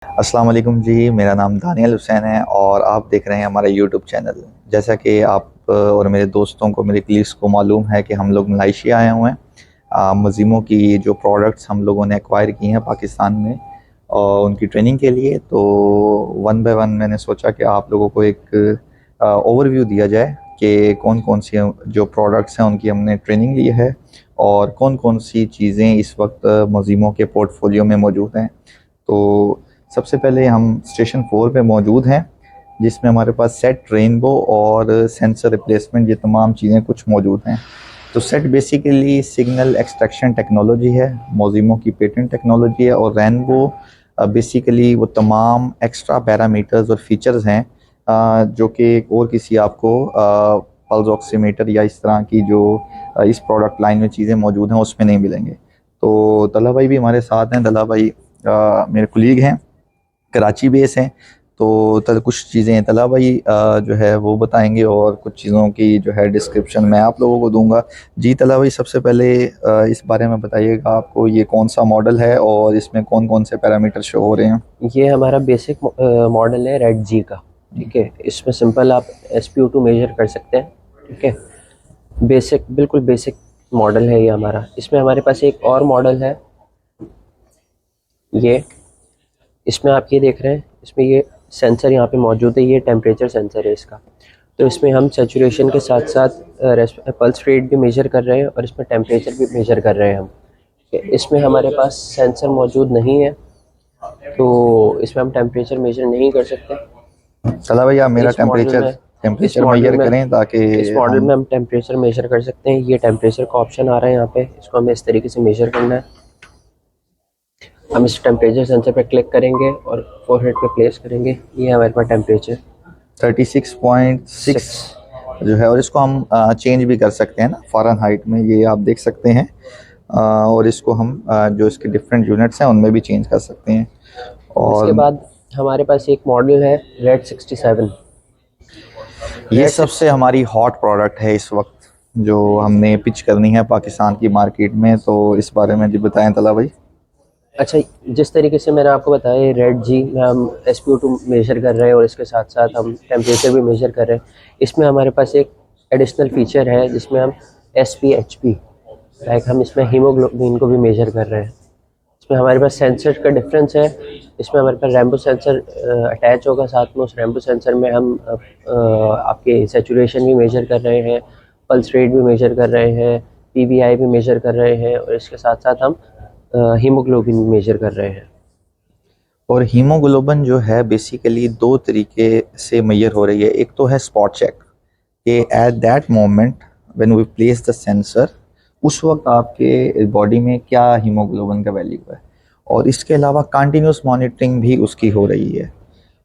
अस्सलाम वालेकुम जी, मेरा नाम दानियल हुसैन है और आप देख रहे हैं हमारा यूट्यूब चैनल। जैसा कि आप और मेरे दोस्तों को, मेरे कलीग्स को मालूम है कि हम लोग मलाइशिया आए हुए हैं मज़ीमो की जो प्रोडक्ट्स हम लोगों ने एक्वायर की हैं पाकिस्तान में और उनकी ट्रेनिंग के लिए। तो वन बाय वन मैंने सोचा कि आप लोगों को एक ओवरव्यू दिया जाए कि कौन कौन सी जो प्रोडक्ट्स हैं उनकी हमने ट्रेनिंग ली है और कौन कौन सी चीज़ें इस वक्त मज़ीमो के पोर्टफोलियो में मौजूद हैं। तो सबसे पहले हम स्टेशन 4 पे मौजूद हैं, जिसमें हमारे पास सेट, रेनबो और सेंसर रिप्लेसमेंट ये तमाम चीज़ें कुछ मौजूद हैं। तो set basically signal extraction technology है, मोज़ीमो की पेटेंट टेक्नोलॉजी है, और रेनबो बेसिकली वो तमाम एक्स्ट्रा पैरामीटर्स और फीचर्स हैं जो कि और किसी आपको पल्स ऑक्सीमीटर या इस तरह की जो इस प्रोडक्ट लाइन में चीज़ें मौजूद हैं उसमें नहीं मिलेंगे। तो तला भाई भी हमारे साथ हैं। तला भाई मेरे कुलीग हैं, कराची बेस हैं। तो कुछ चीज़ें तला भाई जो है वो बताएंगे और कुछ चीज़ों की जो है डिस्क्रिप्शन मैं आप लोगों को दूंगा। जी तला भाई, सबसे पहले इस बारे में बताइएगा, आपको ये कौन सा मॉडल है और इसमें कौन कौन से पैरामीटर शो हो रहे हैं। ये हमारा बेसिक मॉडल है रेड जी का। ठीक है, इसमें सिंपल आप SpO2 मेजर कर सकते हैं। ठीक है, बेसिक, बिल्कुल बेसिक मॉडल है ये हमारा। इसमें हमारे पास एक और मॉडल है ये, इसमें आप ये देख रहे हैं, इसमें ये सेंसर यहाँ पे मौजूद है, ये टेम्परेचर सेंसर है इसका। तो इसमें हम सैचुरेशन के साथ साथ पल्स रेट भी मेजर कर रहे हैं और इसमें टेम्परेचर भी मेजर कर रहे हैं हम। इसमें हमारे पास सेंसर मौजूद नहीं है, तो इसमें हम टेम्परेचर मेजर नहीं कर सकते। तला भाई आप मेरा इस मॉडल में टेम्परेचर मेजर करें ताकि इस मॉडल में हम टेम्परेचर मेजर कर सकते हैं। ये टेम्परेचर का ऑप्शन आ रहा है यहाँ पे, इसको हमें इस तरीके से मेजर करना है। हम इस टेम्परेचर सेंसर पे क्लिक करेंगे और फोरहेड पे प्लेस करेंगे। ये हमारे पास टेम्परेचर 36.6 जो है, और इसको हम चेंज भी कर सकते हैं ना फ़ारेनहाइट में, ये आप देख सकते हैं। और इसको हम जो इसके डिफरेंट यूनिट्स हैं उनमें भी चेंज कर सकते हैं। इसके और बाद हमारे पास एक मॉडल है रेड 67। ये सबसे हमारी हॉट प्रोडक्ट है इस वक्त जो हमने पिच करनी है पाकिस्तान की मार्केट में। तो इस बारे में जी बताएं तला भाई। अच्छा, जिस तरीके से मैंने आपको बताया रेड जी में हम SpO2 मेजर कर रहे हैं और इसके साथ साथ हम टेम्परेचर भी मेजर कर रहे हैं। इसमें हमारे पास एक एडिशनल फीचर है जिसमें हम SpHb, लाइक हम इसमें हीमोग्लोबिन को भी मेजर कर रहे हैं। इसमें हमारे पास सेंसर का डिफरेंस है। इसमें हमारे पास रैम्बो सेंसर अटैच होगा साथ में। उस रैम्बो सेंसर में हम आपके सैचुरेशन भी मेजर कर रहे हैं, पल्स रेट भी मेजर कर रहे हैं, PVI भी मेजर कर रहे हैं और इसके साथ साथ हम हीमोग्लोबिन भी मेजर कर रहे हैं। और हीमोग्लोबिन जो है बेसिकली दो तरीके से मेजर हो रही है। एक तो है स्पॉट चेक, कि at that moment when we place the sensor, उस वक्त आपके बॉडी में क्या हीमोग्लोबिन का वैल्यू है। और इसके अलावा कंटिन्यूस मॉनिटरिंग भी उसकी हो रही है।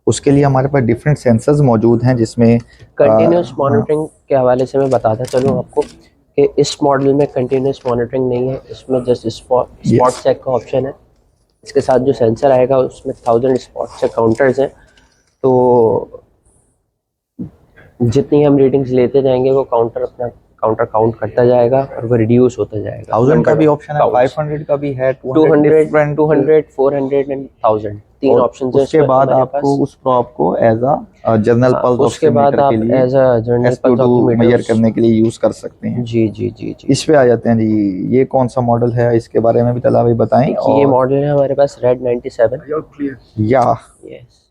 उसके लिए हमारे पास डिफरेंट सेंसर्स मौजूद हैं जिसमें कंटिन्यूस मॉनिटरिंग के हवाले से मैं बताता चलूँ आपको कि इस मॉडल में कंटिन्यूस मॉनिटरिंग नहीं है। इसमें जस्ट स्पॉट चेक का ऑप्शन है। इसके साथ जो सेंसर आएगा उसमें 1000 स्पॉट चेक काउंटर्स हैं। तो जितनी हम रीडिंग्स लेते जाएंगे वो काउंटर काउंट करता जाएगा और वो रिड्यूस होता जाएगा। 1000 का भी ऑप्शन है, 500 का भी है, 200, 400 एंड 1000 तीन ऑप्शन है। उसके बाद आपको उस प्रॉप को एज अ जर्नल पल्स उसके बाद ऑक्सीमीटर आप के लिए as a general pulse SpO2 measure oximeter करने के लिए यूज कर सकते हैं। जी जी जी जी। इस पे आ जाते हैं जी, ये कौन सा मॉडल है इसके बारे में भी तला भाई बताएं। ये मॉडल है हमारे पास रेड 97। या yes,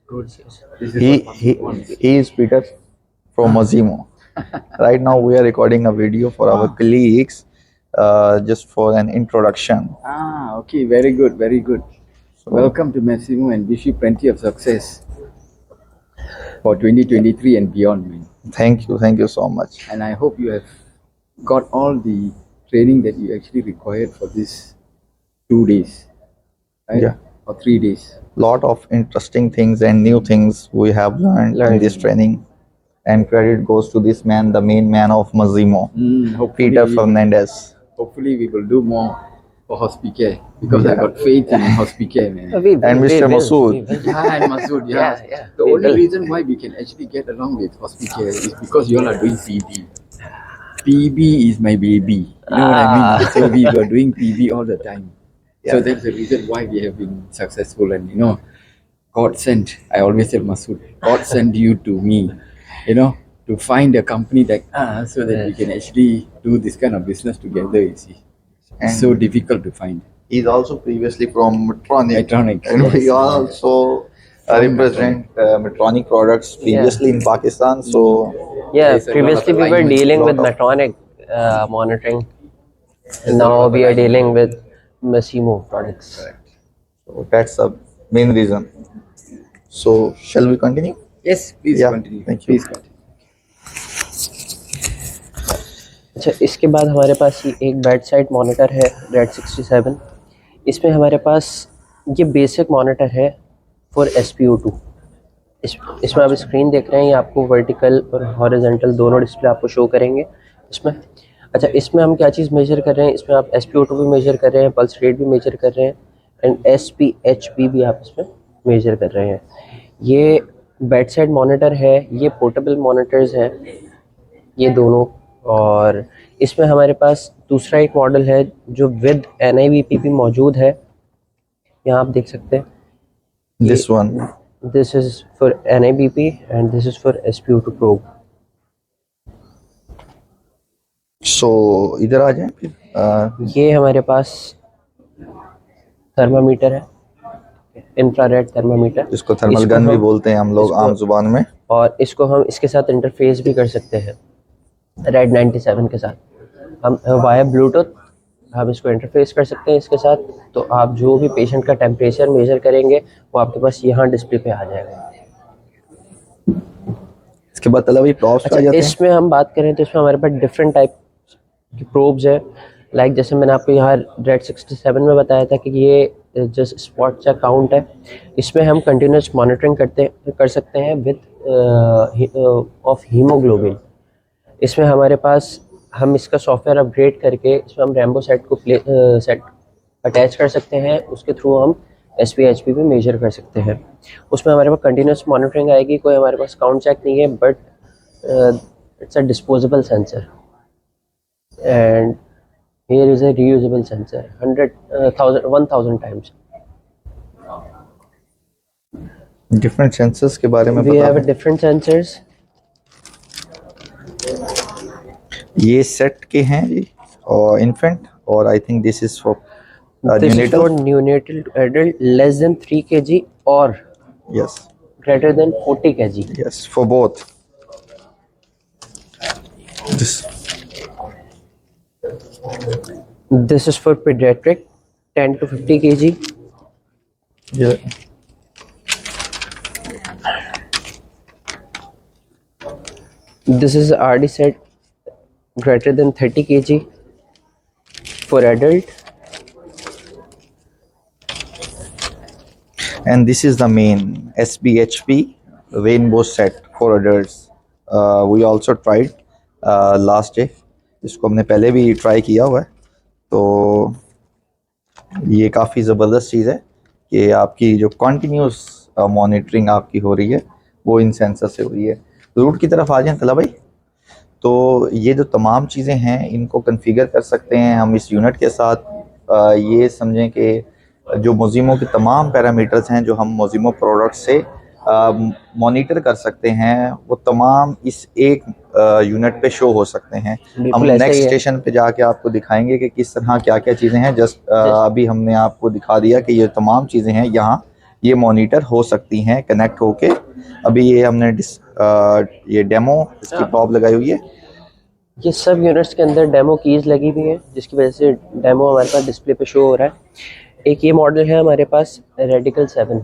he is Peter from Mozimo. Right now we are recording a video for our colleagues, just for an introduction. Okay, very good, very good. Welcome to Massimo and wish you plenty of success for 2023 and beyond, man. Thank you so much. And I hope you have got all the training that you actually required for this 2 days, right? Yeah. Or 3 days. Lot of interesting things and new things we have learned in this training, and credit goes to this man, the main man of Mozimo, Peter Fernandez. Hopefully we will do more for Hospicare because I got faith in Hospicare, man. And Mr. Masood. Yeah, and Masood, yeah. The only reason why we can actually get along with Hospicare is because you all are doing PB. PB is my baby. You know what I mean? So we were doing PB all the time. So that's the reason why we have been successful. And God sent. I always tell Masood, God sent you to me, you know, to find a company like us so that we Yes. can actually do this kind of business together. You see, And it's so difficult to find. he's also previously from Medtronic. Medtronic, And we yes. also From represent Medtronic products previously in Pakistan. So Yeah, There's a lot of previously we were alignment, dealing with lot of- Medtronic monitoring, there's and a lot now of we are alignment. dealing with Massimo products. so that's the main reason. So shall we continue? Yes, please Yeah, continue. thank you. Please continue. अच्छा, इसके बाद हमारे पास ये एक bed side monitor है red 67। इसमें हमारे पास ये बेसिक मॉनिटर है फॉर SpO2। इसमें आप स्क्रीन देख रहे हैं, ये आपको वर्टिकल और हॉरिजॉन्टल दोनों डिस्प्ले आपको शो करेंगे इसमें। अच्छा, इसमें हम क्या चीज़ मेजर कर रहे हैं, इसमें आप SpO2 भी मेजर कर रहे हैं, पल्स रेट भी मेजर कर रहे हैं, एंड SpHb भी आप इसमें मेजर कर रहे हैं। ये बेड साइड मॉनिटर है, ये पोर्टेबल मॉनिटर्स हैं ये दोनों। और इसमें हमारे पास दूसरा एक मॉडल है जो विद NIBP भी मौजूद है, यहाँ आप देख सकते हैं। This one. This is for NIBP and this is for SpO2 probe. So इधर आ जाएं फिर। ये हमारे पास थर्मामीटर है, इंफ्रारेड थर्मामीटर, जिसको थर्मल इसको गन भी हम- बोलते हैं हम लोग इसको- आम जुबान में। और इसको हम इसके साथ इंटरफेस भी कर सकते हैं रेड 97 के साथ। हम वाया ब्लूटूथ हम इसको इंटरफेस कर सकते हैं इसके साथ। तो आप जो भी पेशेंट का टेम्परेचर मेजर करेंगे वो आपके पास यहाँ डिस्प्ले पे आ जाएगा। इसके बाद तला भाई प्रॉप्स पे आ अच्छा, जाते हैं। इसमें हम बात करें तो इसमें हमारे पास डिफरेंट टाइप की प्रोब्स है। लाइक जैसे मैंने आपको यहाँ रेड 67 में बताया था कि ये जस्ट स्पॉट चेक काउंट है। इसमें हम कंटिन्यूस मॉनिटरिंग कर सकते हैं विद ऑफ हीमोग्लोबिन। इसमें हमारे पास हम इसका सॉफ्टवेयर अपग्रेड करके इसमें हम रैम्बो सेट को सेट अटैच कर सकते हैं, उसके थ्रू हम SpHb भी मेजर कर सकते हैं। उसमें हमारे पास कंटिन्यूस मॉनिटरिंग आएगी, कोई हमारे पास काउंट चेक नहीं है, but it's a disposable sensor and here is a reusable sensor 1000 times. Different sensors के बारे में वी बता हैव दें। Different sensors. ये सेट के हैं जी, और इन्फेंट, और I think this is for This is neonatal. for neonatal to adult less than 3 kg or Yes, greater than 40 kg. yes, for both. This This is for pediatric 10 to 50 kg. yeah. This is RD set greater than 30 kg for adult. And this is the main SpHb rainbow set for adults. We also tried last day. इसको हमने पहले भी try किया हुआ है। तो ये काफ़ी ज़बरदस्त चीज़ है कि आपकी जो कॉन्टीन्यूस मॉनिटरिंग आपकी हो रही है वो इन सेंसर से हो रही है। रूट की तरफ आ जाएं तला भाई। तो ये जो तमाम चीज़ें हैं इनको कॉन्फ़िगर कर सकते हैं हम इस यूनिट के साथ। ये समझें कि जो मोजिमो के तमाम पैरामीटर्स हैं जो हम मोजिमो प्रोडक्ट से मॉनिटर कर सकते हैं वो तमाम इस एक यूनिट पे शो हो सकते हैं। हम बिल्कुल ऐसा ही नेक्स्ट है। स्टेशन पे जाके आपको दिखाएंगे कि किस तरह क्या क्या चीज़ें हैं। जस्ट अभी हमने आपको दिखा दिया कि ये तमाम चीज़ें हैं यहाँ ये मॉनिटर हो सकती हैं कनेक्ट होके। अभी ये हमने ये डेमो इसकी प्रॉप लगाई हुई है। ये सब यूनिट्स के अंदर डेमो कीज लगी हुई है जिसकी वजह से डेमो हमारे पास डिस्प्ले पे शो हो रहा है। एक ये मॉडल है हमारे पास रेडिकल 7,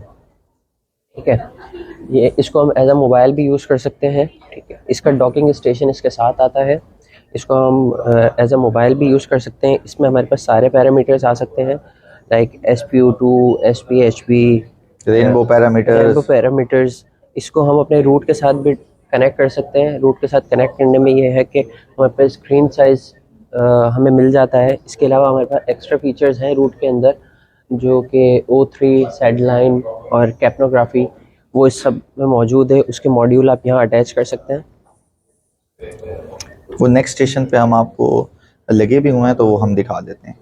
ठीक है। ये इसको हम एज अ मोबाइल भी यूज़ कर सकते हैं, ठीक है। इसका डॉकिंग स्टेशन इसके साथ आता है, इसको हम एज अ मोबाइल भी यूज़ कर सकते हैं। इसमें हमारे पास सारे पैरामीटर्स आ सकते हैं like SpO2, SpHb, rainbow parameters. इसको हम अपने रूट के साथ भी कनेक्ट कर सकते हैं। रूट के साथ कनेक्ट करने में ये है कि हमारे पास स्क्रीन साइज़ हमें मिल जाता है। इसके अलावा हमारे पास एक्स्ट्रा फीचर्स हैं रूट के अंदर जो कि O3, सेडलाइन और कैप्नोग्राफी वो इस सब में मौजूद है। उसके मॉड्यूल आप यहाँ अटैच कर सकते हैं। वो नेक्स्ट स्टेशन पे हम आपको लगे भी हुए हैं तो वो हम दिखा देते हैं।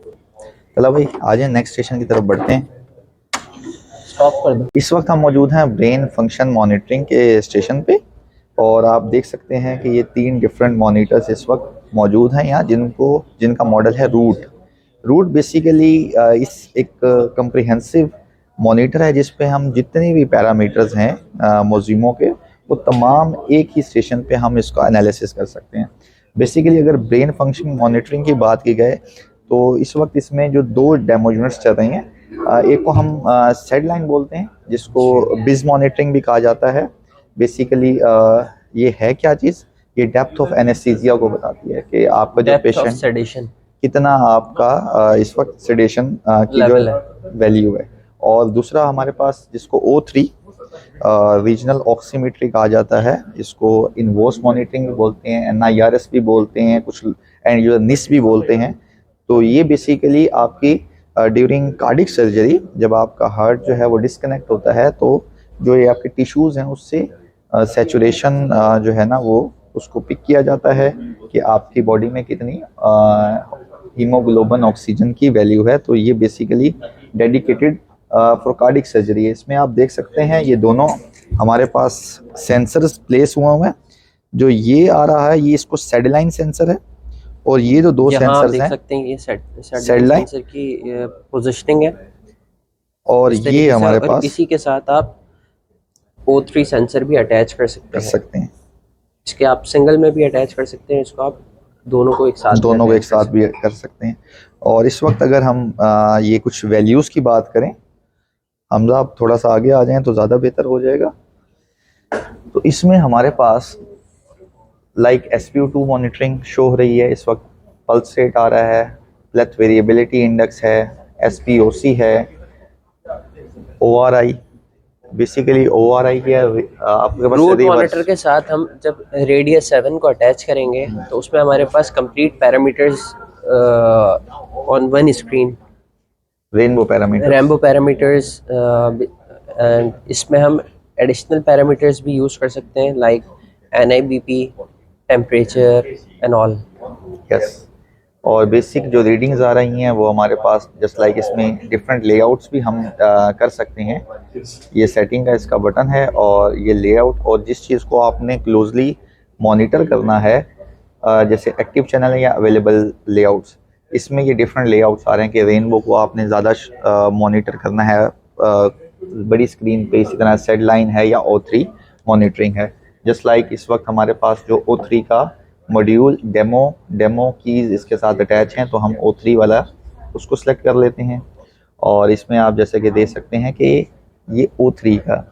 चलो भाई आ जाए नेक्स्ट स्टेशन की तरफ बढ़ते हैं। ऑफ कर दो। इस वक्त हम मौजूद हैं ब्रेन फंक्शन मॉनिटरिंग के स्टेशन पे, और आप देख सकते हैं कि ये 3 डिफरेंट मॉनिटर्स इस वक्त मौजूद हैं यहाँ, जिनका मॉडल है रूट। रूट बेसिकली इस एक कंप्रिहेंसिव मॉनिटर है जिस पे हम जितने भी पैरामीटर्स हैं मोज़िमो के, वो तमाम एक ही स्टेशन पे हम इसका एनालिसिस कर सकते हैं। बेसिकली अगर ब्रेन फंक्शन मॉनिटरिंग की बात की जाए तो इस वक्त इसमें जो 2 डेमो यूनिट्स चल रही हैं, एक को हम सेड लाइन बोलते हैं, जिसको बिज मॉनिटरिंग भी कहा जाता है। बेसिकली ये है क्या चीज़, ये डेप्थ ऑफ एनेस्थीसिया को बताती है कि आपका जो पेशेंट सेडेशन कितना आपका इस वक्त सेडेशन की जो वैल्यू है। और दूसरा हमारे पास जिसको O3 रीजनल ऑक्सीमेट्री कहा जाता है, इसको इनवोस मॉनिटरिंग भी बोलते हैं, NIRS भी बोलते हैं कुछ, एंड जो निस भी बोलते हैं। तो ये बेसिकली आपकी ड्यूरिंग कार्डिक सर्जरी जब आपका हार्ट जो है वो डिस्कनेक्ट होता है, तो जो ये आपके टिश्यूज़ हैं उससे सैचुरेशन जो है ना वो उसको पिक किया जाता है कि आपकी बॉडी में कितनी हीमोग्लोबिन ऑक्सीजन की वैल्यू है। तो ये basically dedicated for cardiac surgery है। इसमें आप देख सकते हैं ये दोनों हमारे पास सेंसर्स प्लेस हुए हैं। जो ये आ रहा है ये इसको सेडलाइन सेंसर है, और ये जो 2 सेंसर्स देख हैं सकते हैं ये सेडलाइन सेंसर की पोजीशनिंग है, और इस ये तरीके से। हमारे और पास इसी के साथ आप O3 सेंसर भी अटैच कर सकते हैं। इसके आप सिंगल में भी अटैच कर सकते हैं, इसको आप दोनों को एक साथ भी कर सकते हैं। और इस वक्त अगर हम ये कुछ वैल्यूज़ की बात करें, हमजा आप थोड़ा सा आगे आ जाएं तो ज़्यादा बेहतर हो जाएगा। तो इसमें हमारे पास लाइक SpO2 मॉनिटरिंग शो हो रही है इस वक्त, पल्स रेट आ रहा है, ब्रेथ वेरिएबिलिटी इंडेक्स है, SpOC है, ORI। बेसिकली ORI है आपके पास रूट मॉनिटर के साथ हम जब रेडियस 7 को अटैच करेंगे तो उसमें हमारे पास complete parameters on one screen, rainbow parameters, and इसमें हम एडिशनल पैरामीटर्स भी यूज़ कर सकते हैं like NIBP, temperature and all. Yes. और बेसिक जो रीडिंग्स आ रही हैं वो हमारे पास जस्ट लाइक इसमें डिफरेंट लेआउट्स भी हम कर सकते हैं। ये सेटिंग का इसका बटन है और ये लेआउट, और जिस चीज़ को आपने क्लोजली मॉनिटर करना है जैसे एक्टिव चैनल या अवेलेबल लेआउट्स, इसमें ये डिफरेंट लेआउट्स आ रहे हैं कि रेनबो को आपने ज़्यादा मॉनिटर करना है बड़ी स्क्रीन पे, इसी तरह सेड लाइन है या O3 मॉनिटरिंग है। जस्ट लाइक इस वक्त हमारे पास जो O3 का मॉड्यूल डेमो कीज़ इसके साथ अटैच हैं, तो हम O3 वाला उसको सेलेक्ट कर लेते हैं। और इसमें आप जैसे कि देख सकते हैं कि ये O3 का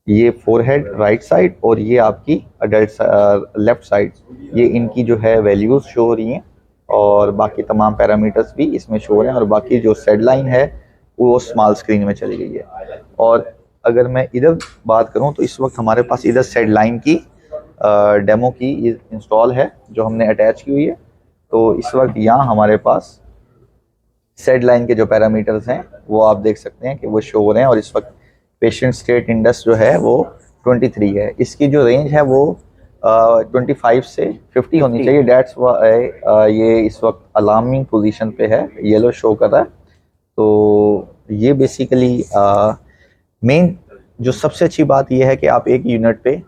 ये फोरहेड राइट साइड और ये आपकी अडल्ट लेफ्ट साइड, ये इनकी जो है वैल्यूज़ शो हो रही हैं, और बाकी तमाम पैरामीटर्स भी इसमें शो हो रहे हैं। और बाकी जो सेड लाइन है वो स्मॉल स्क्रीन में चली गई है। और अगर मैं इधर बात करूं तो इस वक्त हमारे पास इधर सेड लाइन की डेमो की इंस्टॉल है जो हमने अटैच की हुई है। तो इस वक्त यहाँ हमारे पास सेड लाइन के जो पैरामीटर्स हैं वो आप देख सकते हैं कि वो शो हो रहे हैं। और इस वक्त पेशेंट स्टेट इंडेक्स जो है वो 23 है। इसकी जो रेंज है वो 25 से 50 होनी चाहिए। डेट्स ये इस वक्त अलार्मिंग पोजीशन पे है, येलो शो कर रहा है। तो ये बेसिकली मेन जो सबसे अच्छी बात ये है कि आप एक यूनिट पे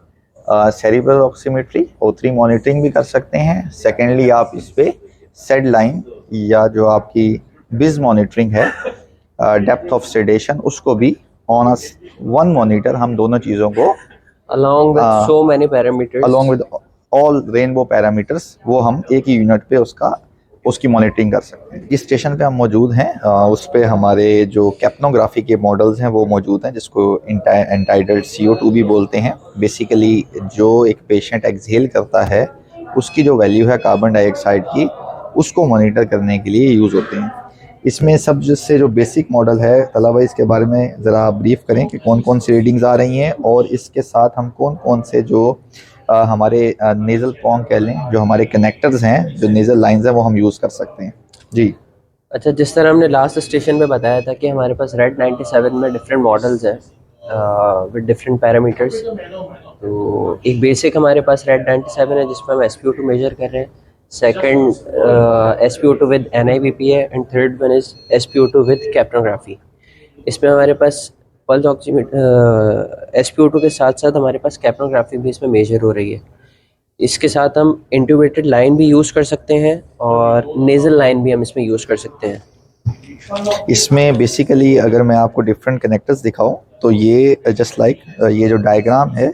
सेरिब्रल ऑक्सीमेट्री O3 मॉनिटरिंग भी कर सकते हैं। सेकेंडली आप इस पे सेड लाइन या जो आपकी बिज मॉनिटरिंग है डेप्थ ऑफ सेडेशन, उसको भी ऑन वन मॉनिटर हम दोनों चीज़ों को along with so many parameters, along with all rainbow parameters, वो हम एक ही यूनिट पे उसकी मॉनिटरिंग कर सकते हैं। जिस स्टेशन पे हम मौजूद हैं उस पे हमारे जो कैप्नोग्राफी के मॉडल्स हैं वो मौजूद हैं, जिसको एंटाइडल्ड CO2 भी बोलते हैं। बेसिकली जो एक पेशेंट एक्सहेल करता है उसकी जो वैल्यू है कार्बन डाइऑक्साइड की, उसको मॉनिटर करने के लिए यूज़ होते हैं। इसमें सब जिससे जो बेसिक मॉडल है, तलबा इसके बारे में ज़रा ब्रीफ करें कि कौन कौन सी रीडिंग्स आ रही हैं, और इसके साथ हम कौन कौन से जो हमारे नेज़ल पोंग कह लें, जो हमारे कनेक्टर्स हैं, जो नेज़ल लाइंस हैं, वो हम यूज़ कर सकते हैं। जी अच्छा, जिस तरह हमने लास्ट स्टेशन पे बताया था कि हमारे पास रेड 97 में डिफरेंट मॉडल्स हैं विद डिफरेंट पैरामीटर्स। तो एक बेसिक हमारे पास रेड 97 है जिसमें हम SpO2 मेजर कर रहे हैं। सेकंड SpO2 विद NIBP है, and third one is SpO2 with capnography. इसमें हमारे पास पल्स ऑक्सीमीटर SpO2 के साथ साथ हमारे पास कैप्नोग्राफी भी इसमें मेजर हो रही है। इसके साथ हम इंट्यूबेटेड लाइन भी यूज़ कर सकते हैं और नेज़ल लाइन भी हम इसमें यूज़ कर सकते हैं। इसमें बेसिकली अगर मैं आपको डिफरेंट कनेक्टर्स दिखाऊं तो ये जस्ट लाइक ये जो डायग्राम है,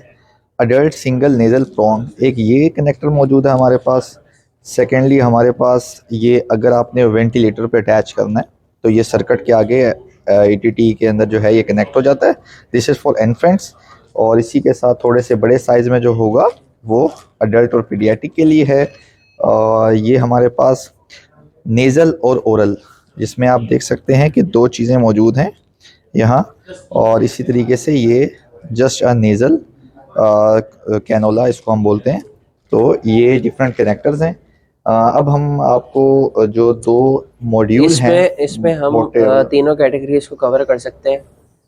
अडल्ट सिंगल नेजल प्रॉन्ग, एक ये कनेक्टर मौजूद है हमारे पास। सेकेंडली हमारे पास ये अगर आपने वेंटिलेटर पे अटैच करना है तो ये सर्किट के आगे ATT के अंदर जो है ये कनेक्ट हो जाता है। This is for infants. और इसी के साथ थोड़े से बड़े साइज़ में जो होगा वो अडल्ट और पीडियाट्रिक के लिए है। ये हमारे पास नेज़ल और ओरल, जिसमें आप देख सकते हैं कि दो चीज़ें मौजूद हैं यहाँ। और इसी तरीके से ये जस्ट अ नेज़ल कैनोला इसको हम बोलते हैं। तो ये डिफरेंट कनेक्टर्स हैं। अब हम आपको जो दो मॉड्यूल हैं इसमें हम तीनों कैटेगरीज को कवर कर सकते हैं,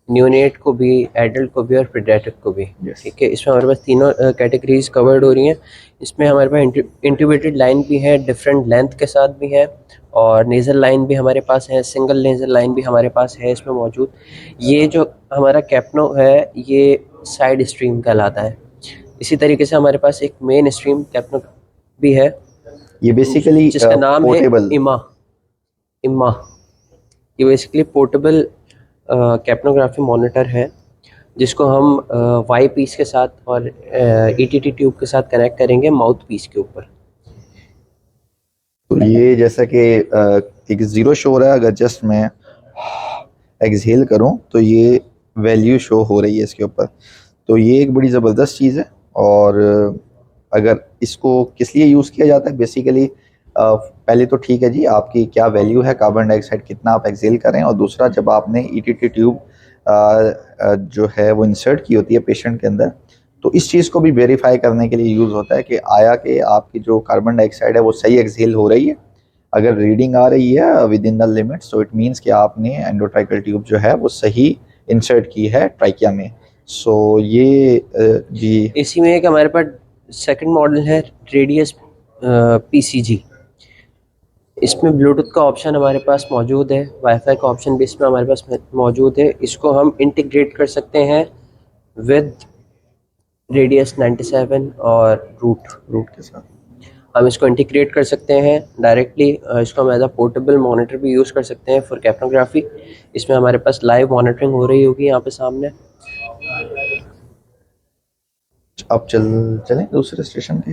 न्यूनेट को भी, एडल्ट को भी और पीडियाट्रिक को भी। ठीक है, इसमें हमारे पास तीनों कैटेगरीज कवर्ड हो रही हैं। इसमें हमारे पास इंट्यूबेटेड लाइन भी है, डिफरेंट लेंथ के साथ भी है, और नेज़ल लाइन भी हमारे पास है, सिंगल नेज़ल लाइन भी हमारे पास है इसमें मौजूद। ये जो हमारा कैप्नो है ये साइड स्ट्रीम कहलाता है। इसी तरीके से हमारे पास एक मेन स्ट्रीम कैप्नो भी है, ये बेसिकली जिसका नाम है इमा। ये बेसिकली पोर्टेबल कैप्नोग्राफी मॉनिटर है, जिसको हम वाई पीस के साथ और ETT ट्यूब के साथ कनेक्ट करेंगे माउथ पीस के ऊपर। तो ये जैसा कि एक ज़ीरो शो हो रहा है, अगर जस्ट मैं एक्सहेल करूं तो ये वैल्यू शो हो रही है इसके ऊपर। तो ये एक बड़ी ज़बरदस्त चीज़ है। और अगर इसको किस लिए यूज़ किया जाता है, बेसिकली पहले तो ठीक है जी, आपकी क्या वैल्यू है, कार्बन डाइऑक्साइड कितना आप एक्सहेल कर रहे हैं। और दूसरा, जब आपने ETT ट्यूब जो है वो इंसर्ट की होती है पेशेंट के अंदर, तो इस चीज़ को भी वेरीफाई करने के लिए यूज़ होता है कि आया कि आपकी जो कार्बन डाइऑक्साइड है वो सही एक्सहेल हो रही है। अगर रीडिंग आ रही है विद इन द लिमिट्स, तो इट मीन्स कि आपने एंडोट्राइकल ट्यूब जो है वो सही इंसर्ट की है ट्राइकिया में। सो ये जी, इसी में एक हमारे पास सेकंड मॉडल है रेडियस PCG। इसमें ब्लूटूथ का ऑप्शन हमारे पास मौजूद है, वाईफाई का ऑप्शन भी इसमें हमारे पास मौजूद है। इसको हम इंटीग्रेट कर सकते हैं विद रेडियस 97 और रूट के साथ हम इसको इंटीग्रेट कर सकते हैं डायरेक्टली। इसको हम एज अ पोर्टेबल मॉनिटर भी यूज़ कर सकते हैं फॉर कैप्नोग्राफी। इसमें हमारे पास लाइव मॉनिटरिंग हो रही होगी यहाँ पे सामने। अब चलें दूसरे स्टेशन पे।